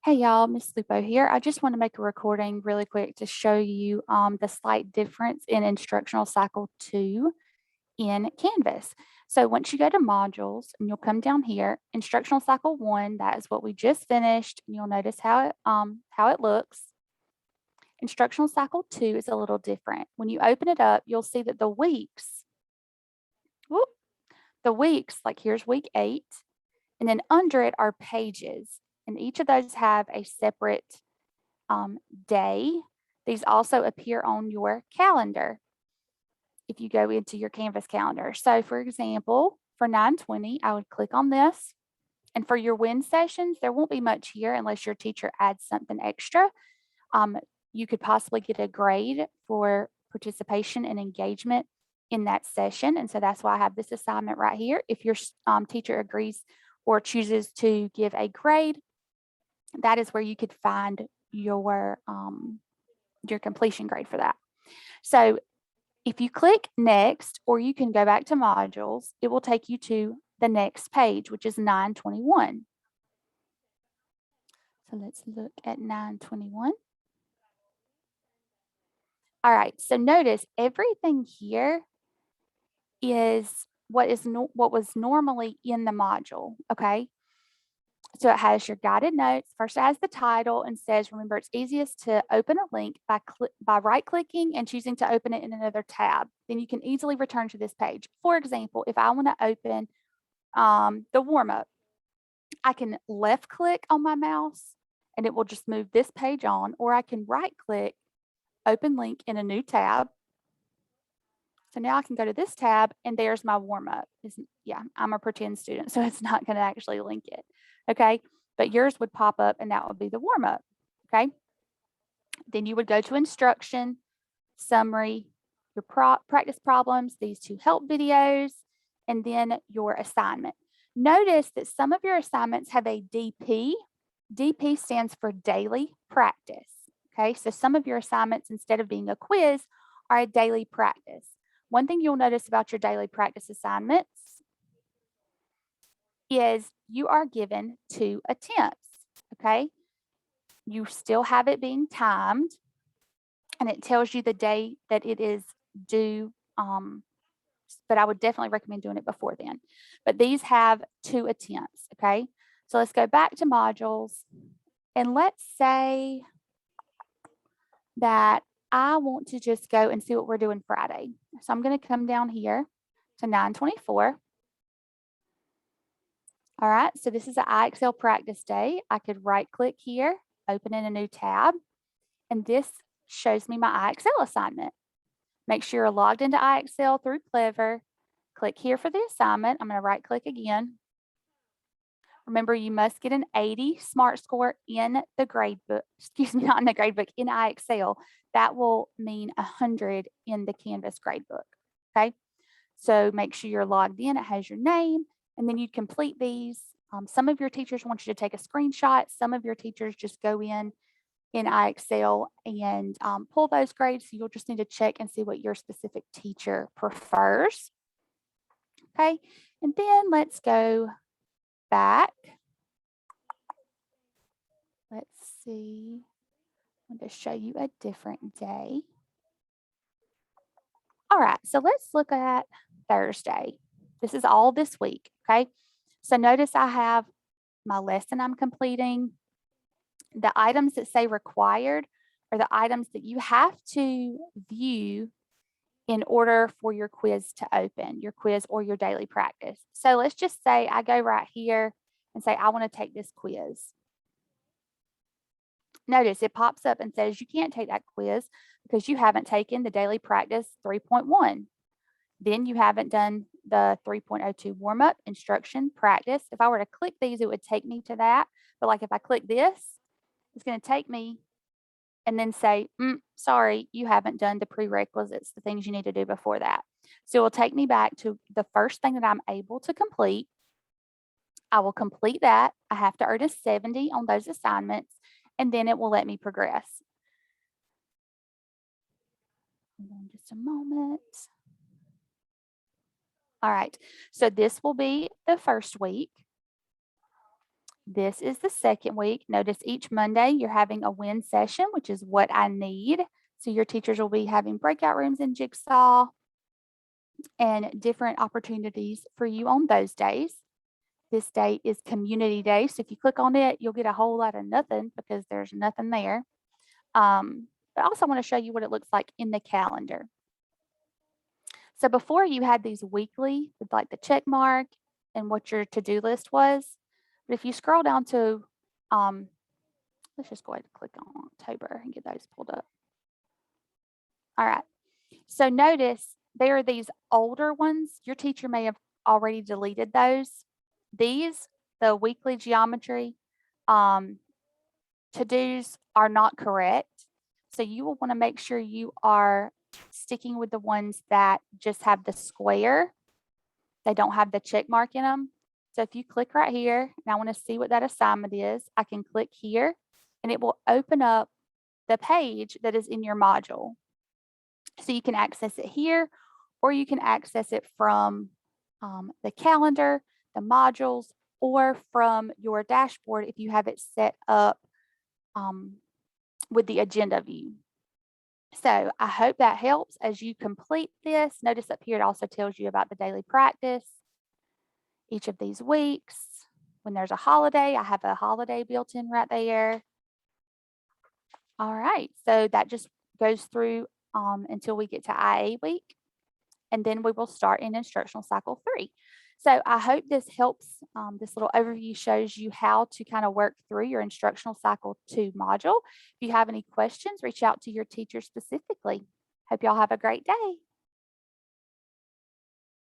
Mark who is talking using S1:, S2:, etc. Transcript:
S1: Hey y'all, Miss Lupo here. I just want to make a recording really quick to show you the slight difference in instructional cycle 2 in Canvas. So once you go to modules and you'll come down here, instructional cycle 1, that is what we just finished. And you'll notice how it looks. Instructional cycle 2 is a little different. When you open it up, you'll see that the weeks, like here's week 8, and then under it are pages. And each of those have a separate day. These also appear on your calendar if you go into your Canvas calendar. So for example, for 9/20, I would click on this. And for your win sessions, there won't be much here unless your teacher adds something extra. You could possibly get a grade for participation and engagement in that session. And so that's why I have this assignment right here. If your teacher agrees or chooses to give a grade, that is where you could find your completion grade for that. So if you click next, or you can go back to modules, it will take you to the next page, which is 9/21. So let's look at 9/21. All right, so notice everything here is what was normally in the module, okay? So it has your guided notes. First, it has the title and says, remember, it's easiest to open a link by right-clicking and choosing to open it in another tab. Then you can easily return to this page. For example, if I want to open the warm-up, I can left-click on my mouse and it will just move this page on, or I can right-click, open link in a new tab. So now I can go to this tab and there's my warm-up. Yeah, I'm a pretend student, so it's not going to actually link it. Okay, but yours would pop up and that would be the warm-up. Okay, then you would go to instruction, summary, your practice problems, these 2 help videos, and then your assignment. Notice that some of your assignments have a DP. DP stands for daily practice. Okay, so some of your assignments, instead of being a quiz, are a daily practice. One thing you'll notice about your daily practice assignments is you are given 2 attempts, okay? You still have it being timed, and it tells you the day that it is due, but I would definitely recommend doing it before then. But these have 2 attempts, okay? So let's go back to modules, and let's say that I want to just go and see what we're doing Friday. So I'm going to come down here to 9/24. All right, so this is an IXL practice day. I could right click here, open in a new tab, and this shows me my IXL assignment. Make sure you're logged into IXL through Clever. Click here for the assignment. I'm going to right click again. Remember, you must get an 80 SMART score in the grade book, excuse me, not in the grade book, in IXL. That will mean 100 in the Canvas grade book, okay? So make sure you're logged in. It has your name, and then you complete these. Some of your teachers want you to take a screenshot. Some of your teachers just go in IXL and pull those grades. So you'll just need to check and see what your specific teacher prefers. Okay, and then let's go back. Let's see. I'm going to show you a different day. All right, so let's look at Thursday. This is all this week, okay? So notice I have my lesson I'm completing. The items that say required are the items that you have to view in order for your quiz to open, your quiz or your daily practice. So let's just say I go right here and say I want to take this quiz. Notice it pops up and says you can't take that quiz because you haven't taken the daily practice 3.1. Then you haven't done the 3.02 warm-up, instruction, practice. If I were to click these, it would take me to that. But like if I click this, it's going to take me and then say, sorry, you haven't done the prerequisites, the things you need to do before that. So it will take me back to the first thing that I'm able to complete. I will complete that. I have to earn a 70 on those assignments, and then it will let me progress. Hold on just a moment. All right, so this will be the first week. This is the second week. Notice each Monday you're having a win session, which is what I need. So your teachers will be having breakout rooms in Jigsaw and different opportunities for you on those days. This day is Community Day. So if you click on it, you'll get a whole lot of nothing because there's nothing there. But I also want to show you what it looks like in the calendar. So before you had these weekly with like the check mark and what your to-do list was. But if you scroll down to, let's just go ahead and click on October and get those pulled up. All right. So notice there are these older ones. Your teacher may have already deleted those. These, the weekly geometry to-dos are not correct. So you will want to make sure you are sticking with the ones that just have the square. They don't have the check mark in them. So if you click right here, and I want to see what that assignment is, I can click here and it will open up the page that is in your module. So you can access it here, or you can access it from the calendar, the modules, or from your dashboard if you have it set up with the agenda view. So I hope that helps as you complete this. Notice up here, it also tells you about the daily practice, each of these weeks. When there's a holiday, I have a holiday built in right there. All right, so that just goes through until we get to IA week, and then we will start in instructional cycle 3. So I hope this helps. This little overview shows you how to kind of work through your instructional cycle 2 module. If you have any questions, reach out to your teacher specifically. Hope y'all have a great day.